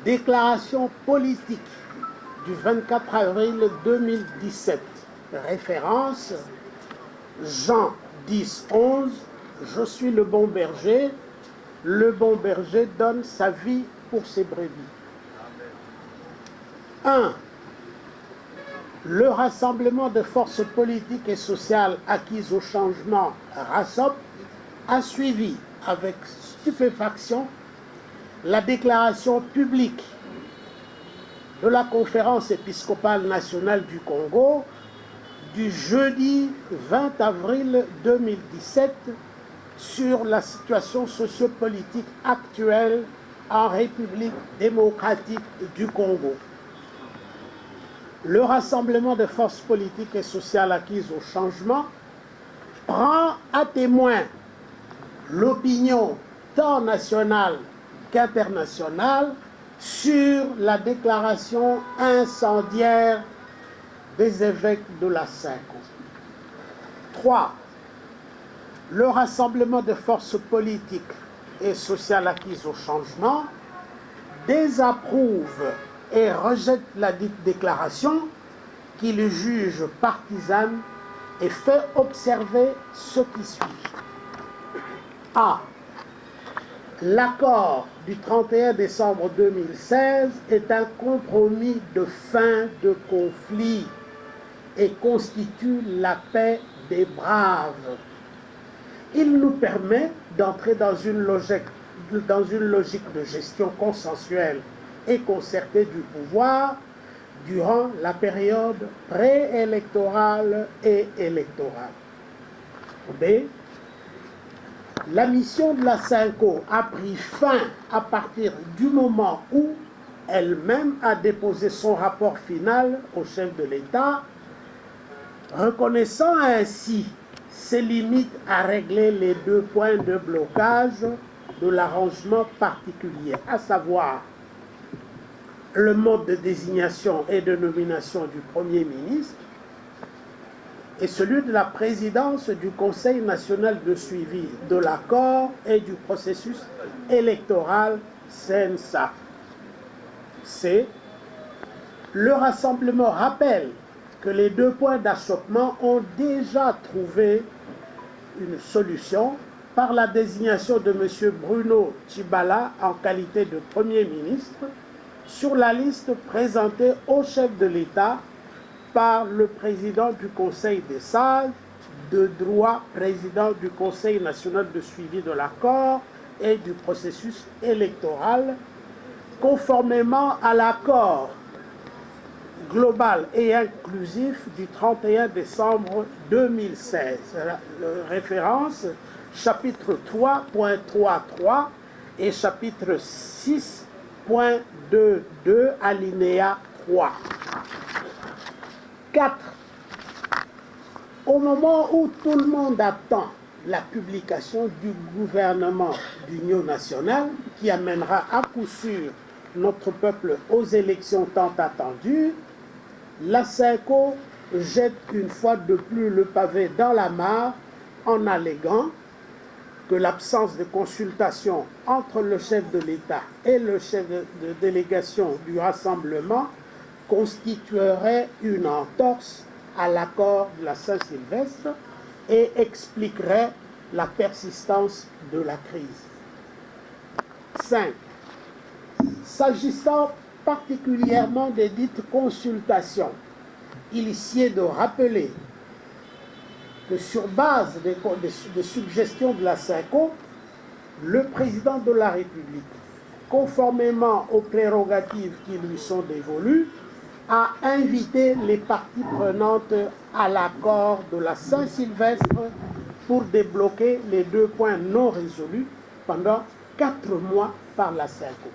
Déclaration politique du 24 avril 2017. Référence Jean 10, 11. Je suis le bon berger. Le bon berger donne sa vie pour ses brebis. 1. Le rassemblement de forces politiques et sociales acquises au changement RASOP a suivi avec stupéfaction la déclaration publique de la Conférence épiscopale nationale du Congo du jeudi 20 avril 2017 sur la situation sociopolitique actuelle en République démocratique du Congo. Le rassemblement de forces politiques et sociales acquises au changement prend à témoin l'opinion tant nationale qu'internationale sur la déclaration incendiaire des évêques de la Cinco. 3. Le rassemblement de forces politiques et sociales acquises au changement désapprouve et rejette la dite déclaration qu'il juge partisane et fait observer ce qui suit. A. L'accord du 31 décembre 2016 est un compromis de fin de conflit et constitue la paix des braves. Il nous permet d'entrer dans une logique de gestion consensuelle et concertée du pouvoir durant la période préélectorale et électorale. B. La mission de la Cinco a pris fin à partir du moment où elle-même a déposé son rapport final au chef de l'État, reconnaissant ainsi ses limites à régler les 2 points de blocage de l'arrangement particulier, à savoir le mode de désignation et de nomination du Premier ministre et celui de la présidence du Conseil national de suivi de l'accord et du processus électoral CNSA. C. Le rassemblement rappelle que les 2 points d'achoppement ont déjà trouvé une solution par la désignation de M. Bruno Tshibala en qualité de Premier ministre sur la liste présentée au chef de l'État par le président du Conseil des sages, de droit président du Conseil national de suivi de l'accord et du processus électoral, conformément à l'accord global et inclusif du 31 décembre 2016. Référence chapitre 3.3.3 et chapitre 6.2.2 alinéa 3. 4. Au moment où tout le monde attend la publication du gouvernement d'union nationale qui amènera à coup sûr notre peuple aux élections tant attendues, la Cinco jette une fois de plus le pavé dans la mare en alléguant que l'absence de consultation entre le chef de l'État et le chef de délégation du rassemblement constituerait une entorse à l'accord de la Saint-Sylvestre et expliquerait la persistance de la crise. 5. S'agissant particulièrement des dites consultations, il y est de rappeler que sur base des suggestions de la Cinco, le président de la République, conformément aux prérogatives qui lui sont dévolues, a invité les parties prenantes à l'accord de la Saint-Sylvestre pour débloquer les 2 points non résolus pendant 4 mois par la Cinco.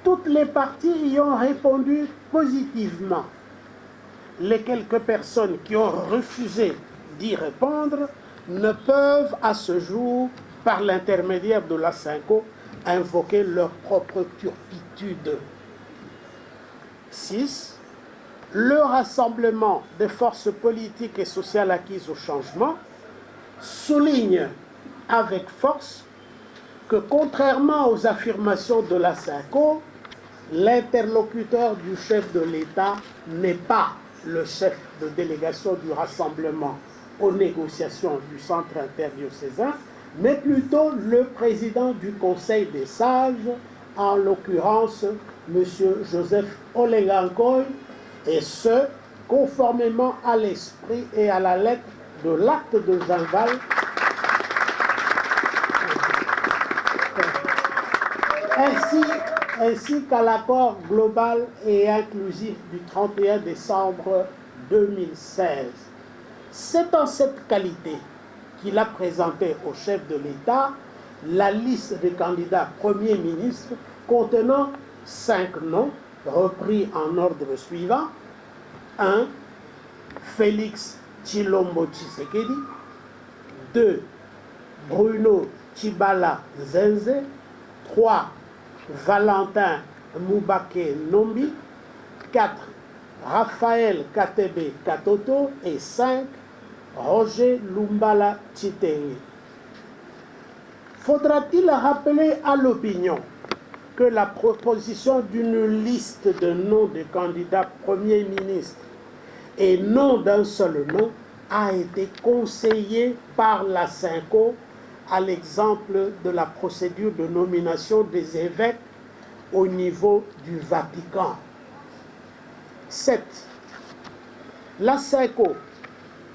Toutes les parties y ont répondu positivement. Les quelques personnes qui ont refusé d'y répondre ne peuvent à ce jour, par l'intermédiaire de la Cinco, invoquer leur propre turpitude. 6. Le rassemblement des forces politiques et sociales acquises au changement souligne avec force que contrairement aux affirmations de la SYNCO, l'interlocuteur du chef de l'État n'est pas le chef de délégation du rassemblement aux négociations du centre interdiocésain, mais plutôt le président du Conseil des sages, en l'occurrence M. Joseph Olengankoy, et ce, conformément à l'esprit et à la lettre de l'acte de Genval ainsi qu'à l'accord global et inclusif du 31 décembre 2016. C'est en cette qualité qu'il a présenté au chef de l'État la liste des candidats Premier ministre contenant 5 noms repris en ordre suivant. 1. Félix Tshilombo Tshisekedi. 2. Bruno Tshibala Zenze. 3. Valentin Moubake Nombi. 4. Raphaël Katebe Katoto. Et 5. Roger Lumbala Tshitenge. Faudra-t-il rappeler à l'opinion que la proposition d'une liste de noms de candidats Premier ministre et non d'un seul nom a été conseillée par la SYNCO à l'exemple de la procédure de nomination des évêques au niveau du Vatican. 7. La SYNCO,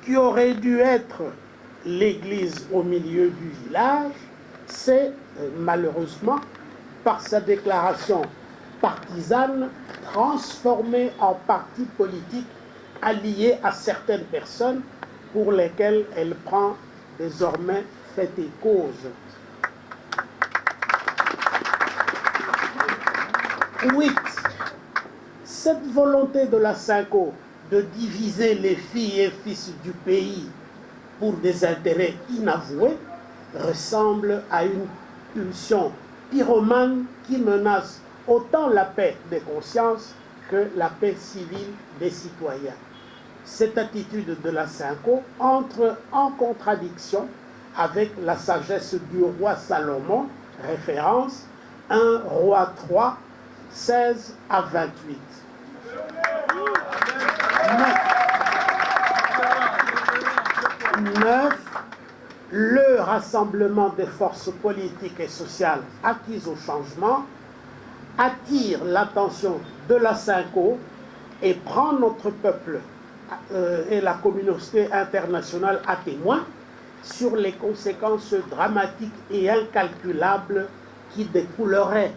qui aurait dû être l'église au milieu du village, s'est malheureusement, par sa déclaration partisane, transformée en parti politique allié à certaines personnes pour lesquelles elle prend désormais fait et cause. 8. Cette volonté de la SYNCO de diviser les filles et fils du pays pour des intérêts inavoués ressemble à une pulsion pyromane qui menace autant la paix des consciences que la paix civile des citoyens. Cette attitude de la SYNCO entre en contradiction avec la sagesse du roi Salomon, référence 1 Roi 3, 16 à 28. 9. Le rassemblement des forces politiques et sociales acquises au changement attire l'attention de la SYNCO et prend notre peuple et la communauté internationale à témoin sur les conséquences dramatiques et incalculables qui découleraient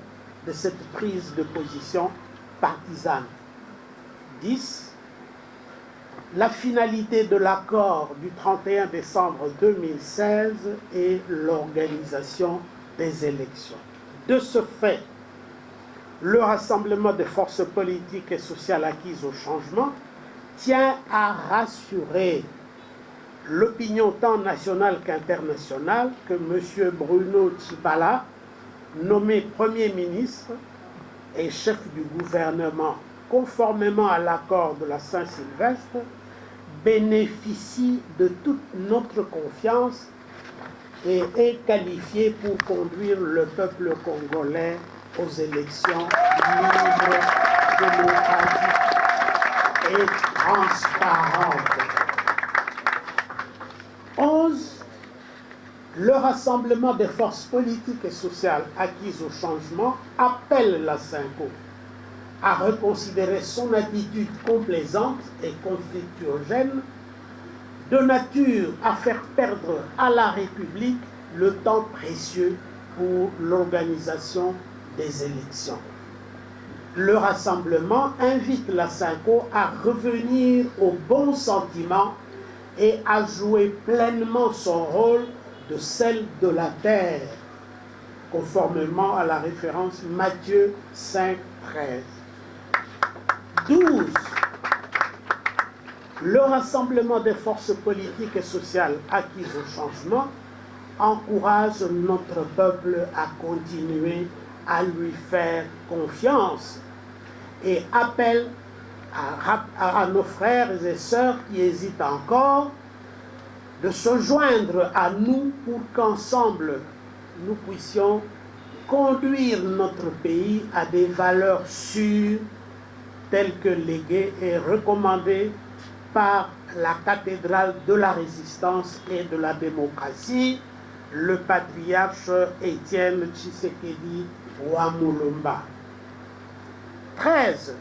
de cette prise de position partisane. 10. La finalité de l'accord du 31 décembre 2016 est l'organisation des élections. De ce fait, le rassemblement des forces politiques et sociales acquises au changement tient à rassurer l'opinion tant nationale qu'internationale que M. Bruno Tshibala, nommé Premier ministre et chef du gouvernement conformément à l'accord de la Saint-Sylvestre, bénéficie de toute notre confiance et est qualifié pour conduire le peuple congolais aux élections libres, démocratiques et transparentes. 11. Le rassemblement des forces politiques et sociales acquises au changement appelle la SYNCO à reconsidérer son attitude complaisante et conflictuogène, de nature à faire perdre à la République le temps précieux pour l'organisation des élections. Le rassemblement invite la SYNCO à revenir au bon sentiment et à jouer pleinement son rôle de sel de la terre, conformément à la référence Matthieu 5, 13. 12. Le rassemblement des forces politiques et sociales acquises au changement encourage notre peuple à continuer à lui faire confiance et appelle à nos frères et sœurs qui hésitent encore de se joindre à nous pour qu'ensemble nous puissions conduire notre pays à des valeurs sûres telles que léguées et recommandées par la cathédrale de la résistance et de la démocratie, le patriarche Étienne Tshisekedi Wamulumba. 13.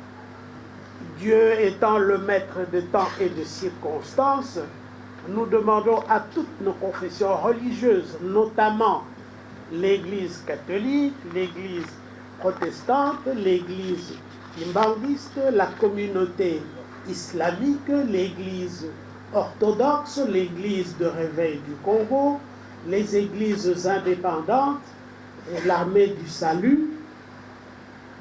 Dieu étant le maître de temps et de circonstances, nous demandons à toutes nos confessions religieuses, notamment l'Église catholique, l'Église protestante, l'Église imbandiste, la communauté islamique, l'Église orthodoxe, l'Église de réveil du Congo, les églises indépendantes, et l'armée du salut,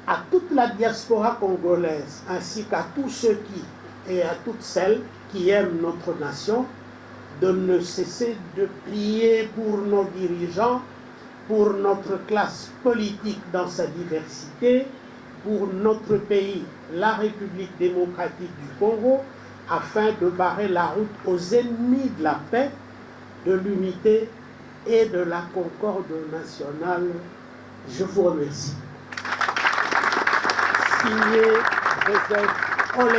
à toute la diaspora congolaise, ainsi qu'à tous ceux qui, et à toutes celles qui aiment notre nation, de ne cesser de prier pour nos dirigeants, pour notre classe politique dans sa diversité, pour notre pays, la République démocratique du Congo, afin de barrer la route aux ennemis de la paix, de l'unité et de la concorde nationale. Je vous remercie. Signé Joseph Olé.